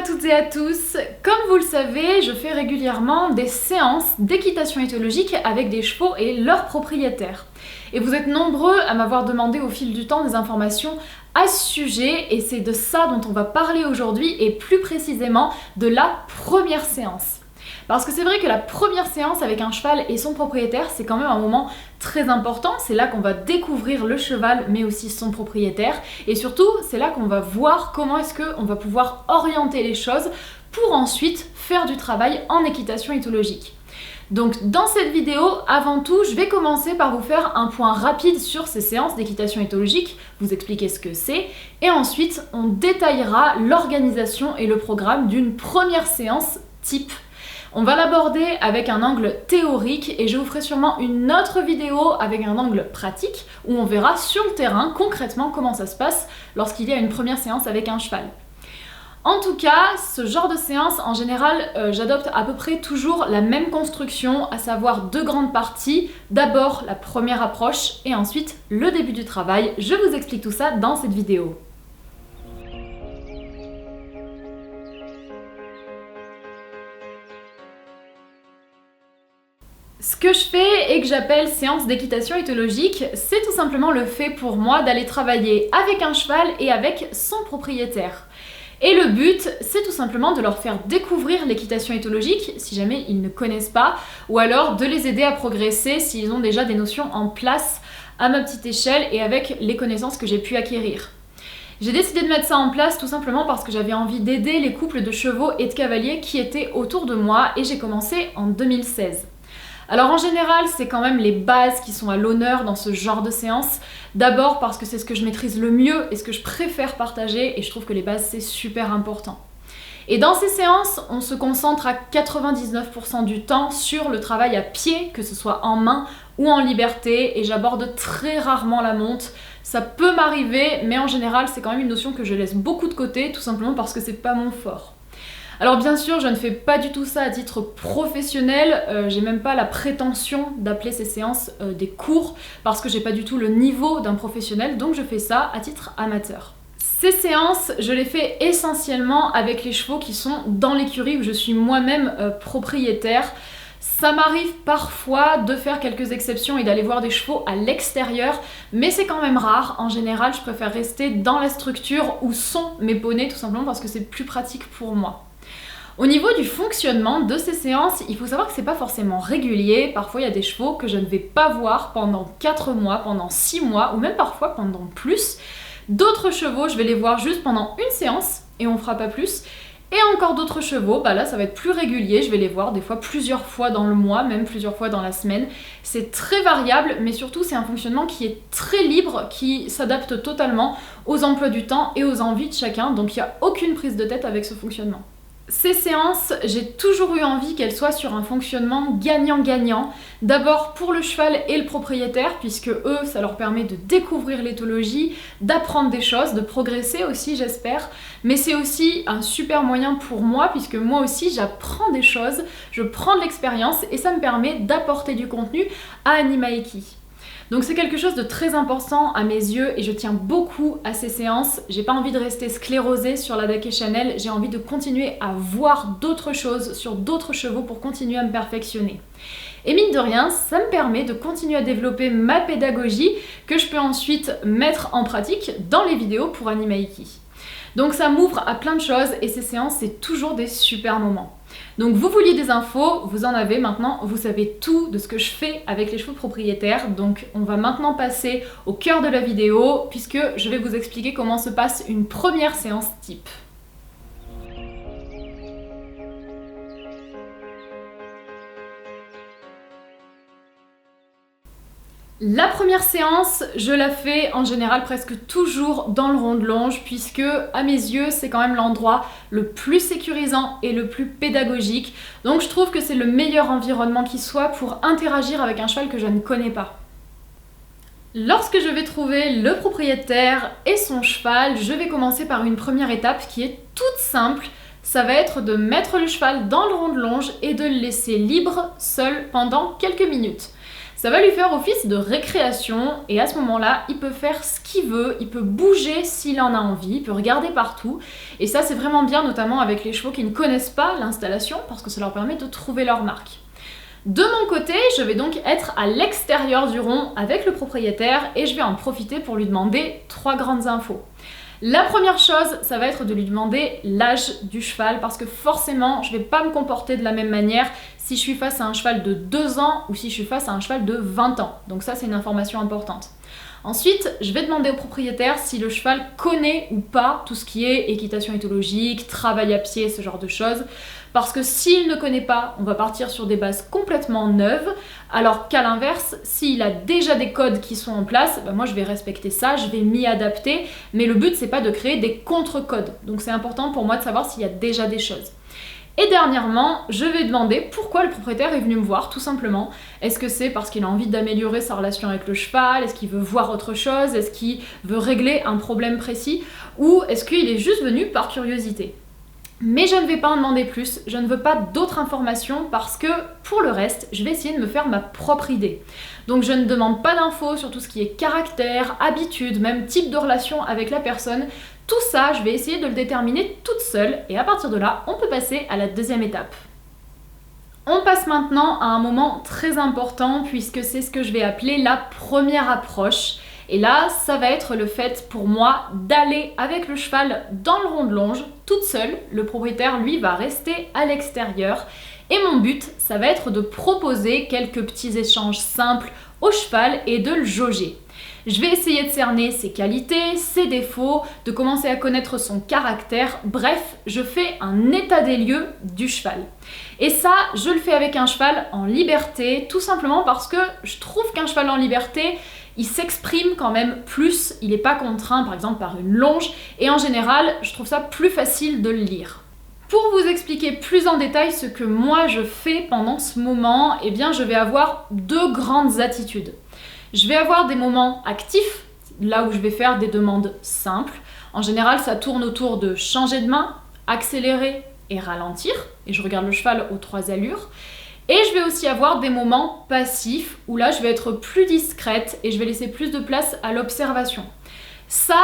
toutes et à tous. Comme vous le savez, je fais régulièrement des séances d'équitation éthologique avec des chevaux et leurs propriétaires. Et vous êtes nombreux à m'avoir demandé au fil du temps des informations à ce sujet et c'est de ça dont on va parler aujourd'hui et plus précisément de la première séance. Parce que c'est vrai que la première séance avec un cheval et son propriétaire, c'est quand même un moment très important. C'est là qu'on va découvrir le cheval, mais aussi son propriétaire. Et surtout, c'est là qu'on va voir comment est-ce qu'on va pouvoir orienter les choses pour ensuite faire du travail en équitation éthologique. Donc dans cette vidéo, avant tout, je vais commencer par vous faire un point rapide sur ces séances d'équitation éthologique, vous expliquer ce que c'est, et ensuite on détaillera l'organisation et le programme d'une première séance type. On va l'aborder avec un angle théorique et je vous ferai sûrement une autre vidéo avec un angle pratique où on verra sur le terrain concrètement comment ça se passe lorsqu'il y a une première séance avec un cheval. En tout cas, ce genre de séance, en général, j'adopte à peu près toujours la même construction, à savoir deux grandes parties. D'abord la première approche et ensuite le début du travail. Je vous explique tout ça dans cette vidéo. Ce que je fais et que j'appelle séance d'équitation éthologique, c'est tout simplement le fait pour moi d'aller travailler avec un cheval et avec son propriétaire. Et le but, c'est tout simplement de leur faire découvrir l'équitation éthologique, si jamais ils ne connaissent pas, ou alors de les aider à progresser s'ils ont déjà des notions en place à ma petite échelle et avec les connaissances que j'ai pu acquérir. J'ai décidé de mettre ça en place tout simplement parce que j'avais envie d'aider les couples de chevaux et de cavaliers qui étaient autour de moi et j'ai commencé en 2016. Alors en général, c'est quand même les bases qui sont à l'honneur dans ce genre de séance. D'abord parce que c'est ce que je maîtrise le mieux et ce que je préfère partager et je trouve que les bases c'est super important. Et dans ces séances, on se concentre à 99% du temps sur le travail à pied, que ce soit en main ou en liberté, et j'aborde très rarement la monte. Ça peut m'arriver, mais en général, c'est quand même une notion que je laisse beaucoup de côté, tout simplement parce que c'est pas mon fort. Alors bien sûr, je ne fais pas du tout ça à titre professionnel, j'ai même pas la prétention d'appeler ces séances des cours parce que j'ai pas du tout le niveau d'un professionnel, donc je fais ça à titre amateur. Ces séances, je les fais essentiellement avec les chevaux qui sont dans l'écurie où je suis moi-même propriétaire. Ça m'arrive parfois de faire quelques exceptions et d'aller voir des chevaux à l'extérieur, mais c'est quand même rare. En général, je préfère rester dans la structure où sont mes poneys, tout simplement parce que c'est plus pratique pour moi. Au niveau du fonctionnement de ces séances, il faut savoir que c'est pas forcément régulier. Parfois, il y a des chevaux que je ne vais pas voir pendant 4 mois, pendant 6 mois, ou même parfois pendant plus. D'autres chevaux, je vais les voir juste pendant une séance, et on fera pas plus. Et encore d'autres chevaux, là ça va être plus régulier, je vais les voir des fois plusieurs fois dans le mois, même plusieurs fois dans la semaine. C'est très variable, mais surtout c'est un fonctionnement qui est très libre, qui s'adapte totalement aux emplois du temps et aux envies de chacun, donc il n'y a aucune prise de tête avec ce fonctionnement. Ces séances, j'ai toujours eu envie qu'elles soient sur un fonctionnement gagnant-gagnant. D'abord pour le cheval et le propriétaire, puisque eux, ça leur permet de découvrir l'éthologie, d'apprendre des choses, de progresser aussi, j'espère. Mais c'est aussi un super moyen pour moi, puisque moi aussi, j'apprends des choses, je prends de l'expérience et ça me permet d'apporter du contenu à Animaeki. Donc c'est quelque chose de très important à mes yeux et je tiens beaucoup à ces séances. J'ai pas envie de rester sclérosée sur la Dake Channel, j'ai envie de continuer à voir d'autres choses sur d'autres chevaux pour continuer à me perfectionner. Et mine de rien, ça me permet de continuer à développer ma pédagogie que je peux ensuite mettre en pratique dans les vidéos pour Animaeki. Donc ça m'ouvre à plein de choses et ces séances, c'est toujours des super moments. Donc vous vouliez des infos, vous en avez maintenant, vous savez tout de ce que je fais avec les chevaux propriétaires. Donc on va maintenant passer au cœur de la vidéo puisque je vais vous expliquer comment se passe une première séance type. La première séance, je la fais en général presque toujours dans le rond de longe puisque à mes yeux c'est quand même l'endroit le plus sécurisant et le plus pédagogique. Donc je trouve que c'est le meilleur environnement qui soit pour interagir avec un cheval que je ne connais pas. Lorsque je vais trouver le propriétaire et son cheval, je vais commencer par une première étape qui est toute simple. Ça va être de mettre le cheval dans le rond de longe et de le laisser libre, seul, pendant quelques minutes. Ça va lui faire office de récréation et à ce moment-là, il peut faire ce qu'il veut, il peut bouger s'il en a envie, il peut regarder partout. Et ça, c'est vraiment bien, notamment avec les chevaux qui ne connaissent pas l'installation parce que ça leur permet de trouver leur marque. De mon côté, je vais donc être à l'extérieur du rond avec le propriétaire et je vais en profiter pour lui demander 3 grandes infos. La première chose, ça va être de lui demander l'âge du cheval parce que forcément, je ne vais pas me comporter de la même manière si je suis face à un cheval de 2 ans ou si je suis face à un cheval de 20 ans. Donc ça, c'est une information importante. Ensuite, je vais demander au propriétaire si le cheval connaît ou pas tout ce qui est équitation éthologique, travail à pied, ce genre de choses. Parce que s'il ne connaît pas, on va partir sur des bases complètement neuves, alors qu'à l'inverse, s'il a déjà des codes qui sont en place, moi je vais respecter ça, je vais m'y adapter, mais le but c'est pas de créer des contre-codes. Donc c'est important pour moi de savoir s'il y a déjà des choses. Et dernièrement, je vais demander pourquoi le propriétaire est venu me voir, tout simplement. Est-ce que c'est parce qu'il a envie d'améliorer sa relation avec le cheval? Est-ce qu'il veut voir autre chose? Est-ce qu'il veut régler un problème précis? Ou est-ce qu'il est juste venu par curiosité? Mais je ne vais pas en demander plus, je ne veux pas d'autres informations parce que pour le reste, je vais essayer de me faire ma propre idée. Donc je ne demande pas d'infos sur tout ce qui est caractère, habitude, même type de relation avec la personne. Tout ça, je vais essayer de le déterminer toute seule et à partir de là, on peut passer à la deuxième étape. On passe maintenant à un moment très important puisque c'est ce que je vais appeler la première approche. Et là, ça va être le fait pour moi d'aller avec le cheval dans le rond de longe, toute seule. Le propriétaire, lui, va rester à l'extérieur. Et mon but, ça va être de proposer quelques petits échanges simples au cheval et de le jauger. Je vais essayer de cerner ses qualités, ses défauts, de commencer à connaître son caractère. Bref, je fais un état des lieux du cheval. Et ça, je le fais avec un cheval en liberté, tout simplement parce que je trouve qu'un cheval en liberté, il s'exprime quand même plus, il n'est pas contraint par exemple par une longe, et en général, je trouve ça plus facile de le lire. Pour vous expliquer plus en détail ce que moi je fais pendant ce moment, eh bien je vais avoir 2 grandes attitudes. Je vais avoir des moments actifs, là où je vais faire des demandes simples. En général, ça tourne autour de changer de main, accélérer et ralentir, et je regarde le cheval aux 3 allures. Et je vais aussi avoir des moments passifs où là je vais être plus discrète et je vais laisser plus de place à l'observation. Ça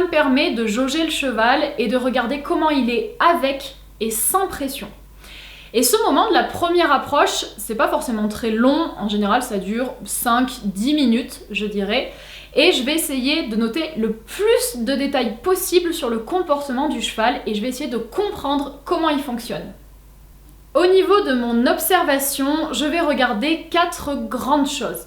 me permet de jauger le cheval et de regarder comment il est avec et sans pression. Et ce moment de la première approche, c'est pas forcément très long, en général ça dure 5-10 minutes je dirais, et je vais essayer de noter le plus de détails possible sur le comportement du cheval et je vais essayer de comprendre comment il fonctionne. Au niveau de mon observation, je vais regarder 4 grandes choses.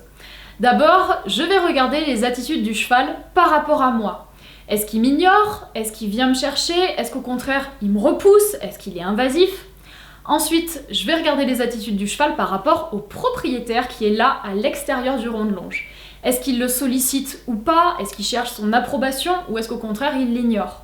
D'abord, je vais regarder les attitudes du cheval par rapport à moi. Est-ce qu'il m'ignore? Est-ce qu'il vient me chercher? Est-ce qu'au contraire, il me repousse? Est-ce qu'il est invasif? Ensuite, je vais regarder les attitudes du cheval par rapport au propriétaire qui est là à l'extérieur du rond de longe. Est-ce qu'il le sollicite ou pas? Est-ce qu'il cherche son approbation? Ou est-ce qu'au contraire, il l'ignore?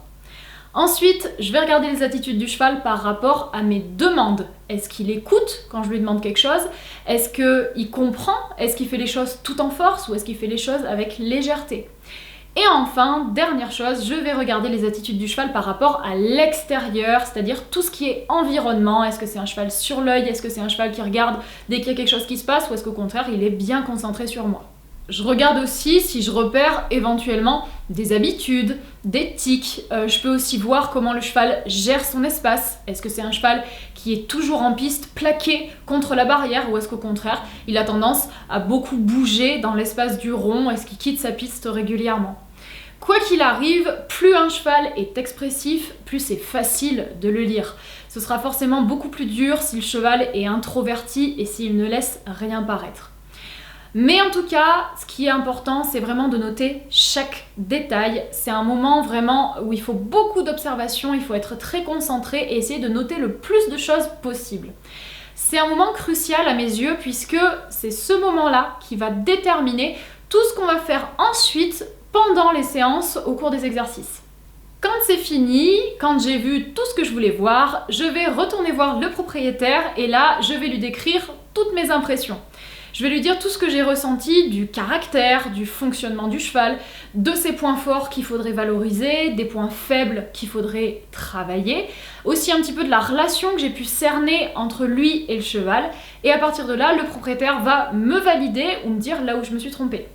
Ensuite, je vais regarder les attitudes du cheval par rapport à mes demandes. Est-ce qu'il écoute quand je lui demande quelque chose? Est-ce qu'il comprend? Est-ce qu'il fait les choses tout en force ou est-ce qu'il fait les choses avec légèreté? Et enfin, dernière chose, je vais regarder les attitudes du cheval par rapport à l'extérieur, c'est-à-dire tout ce qui est environnement. Est-ce que c'est un cheval sur l'œil? Est-ce que c'est un cheval qui regarde dès qu'il y a quelque chose qui se passe? Ou est-ce qu'au contraire, il est bien concentré sur moi? Je regarde aussi si je repère éventuellement des habitudes, des tics. Je peux aussi voir comment le cheval gère son espace. Est-ce que c'est un cheval qui est toujours en piste, plaqué contre la barrière, ou est-ce qu'au contraire, il a tendance à beaucoup bouger dans l'espace du rond? Est-ce qu'il quitte sa piste régulièrement? Quoi qu'il arrive, plus un cheval est expressif, plus c'est facile de le lire. Ce sera forcément beaucoup plus dur si le cheval est introverti et s'il ne laisse rien paraître. Mais en tout cas, ce qui est important, c'est vraiment de noter chaque détail. C'est un moment vraiment où il faut beaucoup d'observation, il faut être très concentré et essayer de noter le plus de choses possible. C'est un moment crucial à mes yeux puisque c'est ce moment-là qui va déterminer tout ce qu'on va faire ensuite pendant les séances au cours des exercices. Quand c'est fini, quand j'ai vu tout ce que je voulais voir, je vais retourner voir le propriétaire et là, je vais lui décrire toutes mes impressions. Je vais lui dire tout ce que j'ai ressenti du caractère, du fonctionnement du cheval, de ses points forts qu'il faudrait valoriser, des points faibles qu'il faudrait travailler, aussi un petit peu de la relation que j'ai pu cerner entre lui et le cheval, et à partir de là, le propriétaire va me valider ou me dire là où je me suis trompée.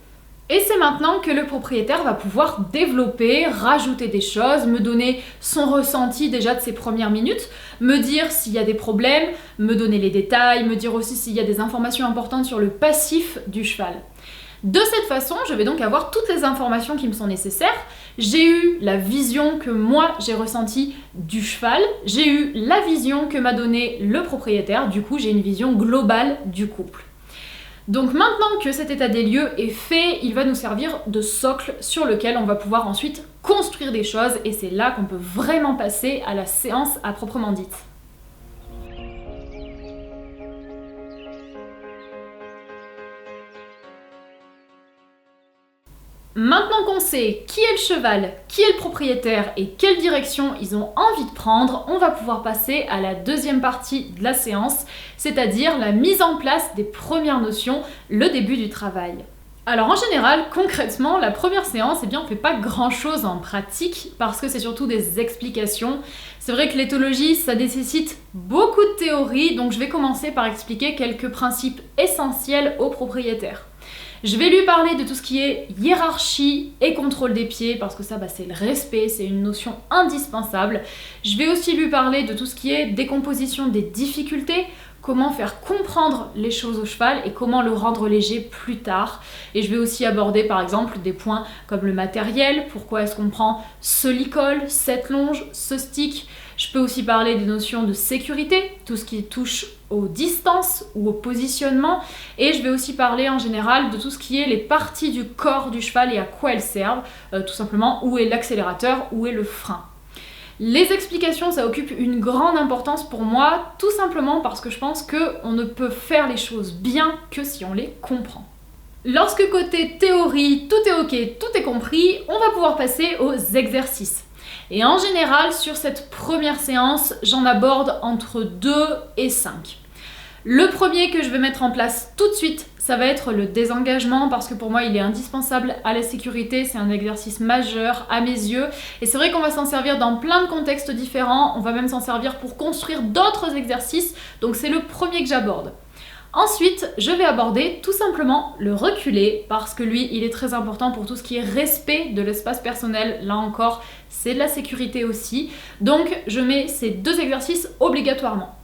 Et c'est maintenant que le propriétaire va pouvoir développer, rajouter des choses, me donner son ressenti déjà de ses premières minutes, me dire s'il y a des problèmes, me donner les détails, me dire aussi s'il y a des informations importantes sur le passif du cheval. De cette façon, je vais donc avoir toutes les informations qui me sont nécessaires. J'ai eu la vision que moi j'ai ressentie du cheval, j'ai eu la vision que m'a donnée le propriétaire, du coup j'ai une vision globale du couple. Donc maintenant que cet état des lieux est fait, il va nous servir de socle sur lequel on va pouvoir ensuite construire des choses et c'est là qu'on peut vraiment passer à la séance à proprement dite. Maintenant qu'on sait qui est le cheval, qui est le propriétaire et quelle direction ils ont envie de prendre, on va pouvoir passer à la deuxième partie de la séance, c'est-à-dire la mise en place des premières notions, le début du travail. Alors en général, concrètement, la première séance, on ne fait pas grand-chose en pratique parce que c'est surtout des explications. C'est vrai que l'éthologie, ça nécessite beaucoup de théorie, donc je vais commencer par expliquer quelques principes essentiels aux propriétaires. Je vais lui parler de tout ce qui est hiérarchie et contrôle des pieds, parce que ça, c'est le respect, c'est une notion indispensable. Je vais aussi lui parler de tout ce qui est décomposition des difficultés, comment faire comprendre les choses au cheval et comment le rendre léger plus tard. Et je vais aussi aborder par exemple des points comme le matériel, pourquoi est-ce qu'on prend ce licol, cette longe, ce stick. Je peux aussi parler des notions de sécurité, tout ce qui touche aux distances ou au positionnement. Et je vais aussi parler en général de tout ce qui est les parties du corps du cheval et à quoi elles servent. Tout simplement, où est l'accélérateur, où est le frein. Les explications, ça occupe une grande importance pour moi, tout simplement parce que je pense qu'on ne peut faire les choses bien que si on les comprend. Lorsque côté théorie, tout est ok, tout est compris, on va pouvoir passer aux exercices. Et en général, sur cette première séance, j'en aborde entre 2 et 5. Le premier que je vais mettre en place tout de suite, ça va être le désengagement parce que pour moi il est indispensable à la sécurité, c'est un exercice majeur à mes yeux et c'est vrai qu'on va s'en servir dans plein de contextes différents, on va même s'en servir pour construire d'autres exercices, donc c'est le premier que j'aborde. Ensuite, je vais aborder tout simplement le reculé parce que lui, il est très important pour tout ce qui est respect de l'espace personnel. Là encore, c'est de la sécurité aussi. Donc, je mets ces 2 exercices obligatoirement.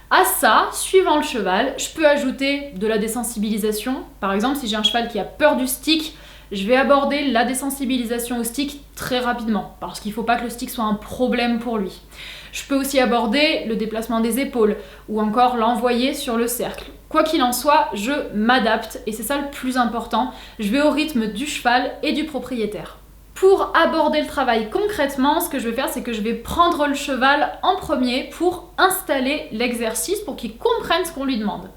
À ça, suivant le cheval, je peux ajouter de la désensibilisation. Par exemple, si j'ai un cheval qui a peur du stick, je vais aborder la désensibilisation au stick très rapidement parce qu'il ne faut pas que le stick soit un problème pour lui. Je peux aussi aborder le déplacement des épaules ou encore l'envoyer sur le cercle. Quoi qu'il en soit, je m'adapte et c'est ça le plus important. Je vais au rythme du cheval et du propriétaire. Pour aborder le travail concrètement, ce que je vais faire, c'est que je vais prendre le cheval en premier pour installer l'exercice pour qu'il comprenne ce qu'on lui demande.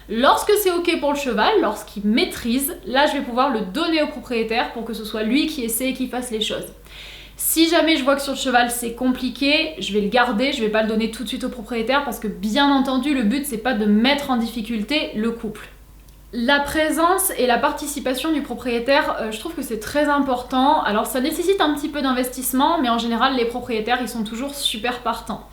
Lorsque c'est ok pour le cheval, lorsqu'il maîtrise, là je vais pouvoir le donner au propriétaire pour que ce soit lui qui essaie et qui fasse les choses. Si jamais je vois que sur le cheval c'est compliqué, je vais le garder, je vais pas le donner tout de suite au propriétaire parce que bien entendu le but c'est pas de mettre en difficulté le couple. La présence et la participation du propriétaire, je trouve que c'est très important. Alors ça nécessite un petit peu d'investissement, mais en général les propriétaires ils sont toujours super partants.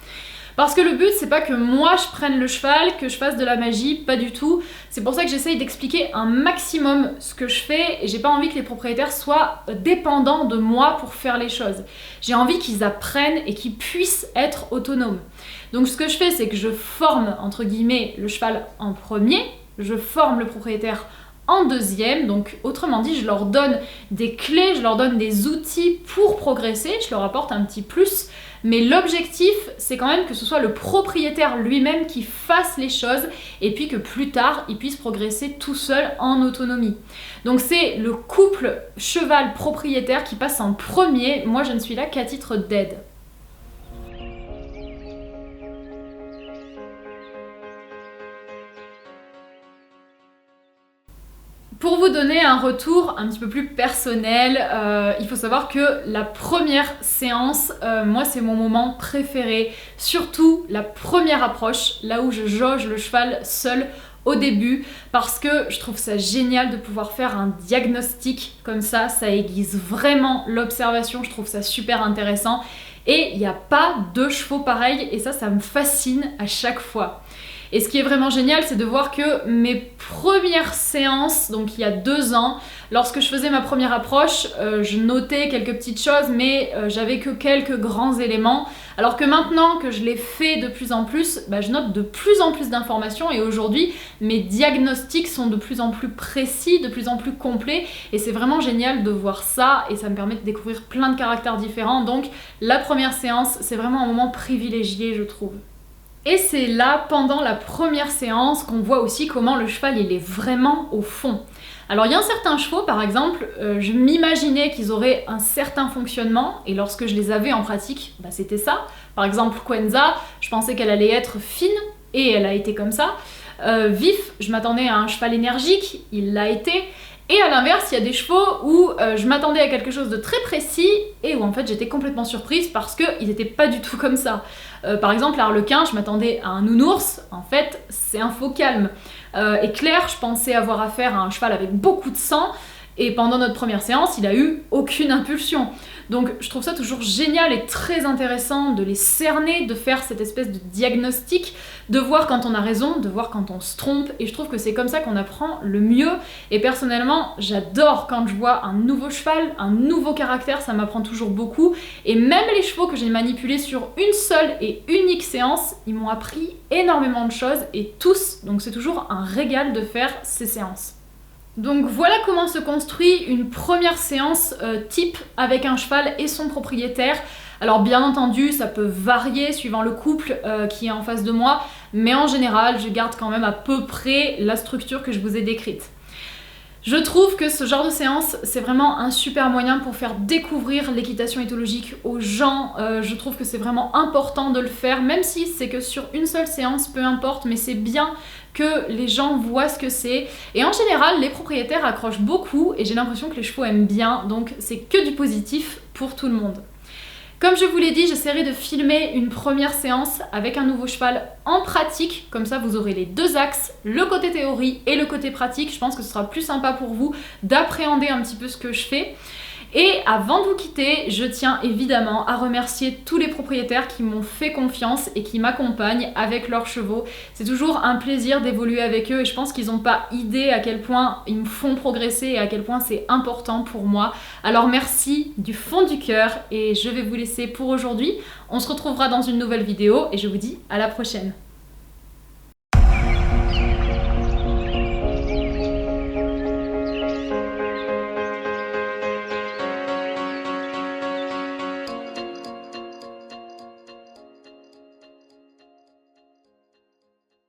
Parce que le but, c'est pas que moi je prenne le cheval, que je fasse de la magie, pas du tout. C'est pour ça que j'essaye d'expliquer un maximum ce que je fais et j'ai pas envie que les propriétaires soient dépendants de moi pour faire les choses. J'ai envie qu'ils apprennent et qu'ils puissent être autonomes. Donc ce que je fais, c'est que je forme, entre guillemets, le cheval en premier, je forme le propriétaire en deuxième, donc autrement dit, je leur donne des clés, je leur donne des outils pour progresser, je leur apporte un petit plus, mais l'objectif, c'est quand même que ce soit le propriétaire lui-même qui fasse les choses et puis que plus tard, il puisse progresser tout seul en autonomie. Donc c'est le couple cheval-propriétaire qui passe en premier, moi je ne suis là qu'à titre d'aide. Pour vous donner un retour un petit peu plus personnel, il faut savoir que la première séance, moi c'est mon moment préféré, surtout la première approche, là où je jauge le cheval seul au début parce que je trouve ça génial de pouvoir faire un diagnostic comme ça aiguise vraiment l'observation, je trouve ça super intéressant et il n'y a pas deux chevaux pareils et ça me fascine à chaque fois. Et ce qui est vraiment génial, c'est de voir que mes premières séances, donc il y a 2 ans, lorsque je faisais ma première approche, je notais quelques petites choses, mais j'avais que quelques grands éléments. Alors que maintenant que je l'ai fait de plus en plus, je note de plus en plus d'informations et aujourd'hui, mes diagnostics sont de plus en plus précis, de plus en plus complets et c'est vraiment génial de voir ça et ça me permet de découvrir plein de caractères différents. Donc la première séance, c'est vraiment un moment privilégié, je trouve. Et c'est là, pendant la première séance, qu'on voit aussi comment le cheval il est vraiment au fond. Alors il y a certains chevaux, par exemple, je m'imaginais qu'ils auraient un certain fonctionnement, et lorsque je les avais en pratique, c'était ça. Par exemple, Quenza, je pensais qu'elle allait être fine, et elle a été comme ça. Vif, je m'attendais à un cheval énergique, il l'a été. Et à l'inverse, il y a des chevaux où je m'attendais à quelque chose de très précis et où en fait j'étais complètement surprise parce qu'ils n'étaient pas du tout comme ça. Par exemple, Arlequin, je m'attendais à un nounours, en fait c'est un faux calme. Et Claire, je pensais avoir affaire à un cheval avec beaucoup de sang et pendant notre première séance, il a eu aucune impulsion. Donc je trouve ça toujours génial et très intéressant de les cerner, de faire cette espèce de diagnostic, de voir quand on a raison, de voir quand on se trompe, et je trouve que c'est comme ça qu'on apprend le mieux. Et personnellement, j'adore quand je vois un nouveau cheval, un nouveau caractère, ça m'apprend toujours beaucoup. Et même les chevaux que j'ai manipulés sur une seule et unique séance, ils m'ont appris énormément de choses, et tous, donc c'est toujours un régal de faire ces séances. Donc voilà comment se construit une première séance type avec un cheval et son propriétaire. Alors bien entendu, ça peut varier suivant le couple qui est en face de moi, mais en général, je garde quand même à peu près la structure que je vous ai décrite. Je trouve que ce genre de séance, c'est vraiment un super moyen pour faire découvrir l'équitation éthologique aux gens. Je trouve que c'est vraiment important de le faire, même si c'est que sur une seule séance, peu importe, mais c'est bien que les gens voient ce que c'est. Et en général, les propriétaires accrochent beaucoup et j'ai l'impression que les chevaux aiment bien, donc c'est que du positif pour tout le monde. Comme je vous l'ai dit, j'essaierai de filmer une première séance avec un nouveau cheval en pratique, comme ça vous aurez les 2 axes, le côté théorie et le côté pratique. Je pense que ce sera plus sympa pour vous d'appréhender un petit peu ce que je fais. Et avant de vous quitter, je tiens évidemment à remercier tous les propriétaires qui m'ont fait confiance et qui m'accompagnent avec leurs chevaux. C'est toujours un plaisir d'évoluer avec eux et je pense qu'ils n'ont pas idée à quel point ils me font progresser et à quel point c'est important pour moi. Alors merci du fond du cœur et je vais vous laisser pour aujourd'hui. On se retrouvera dans une nouvelle vidéo et je vous dis à la prochaine.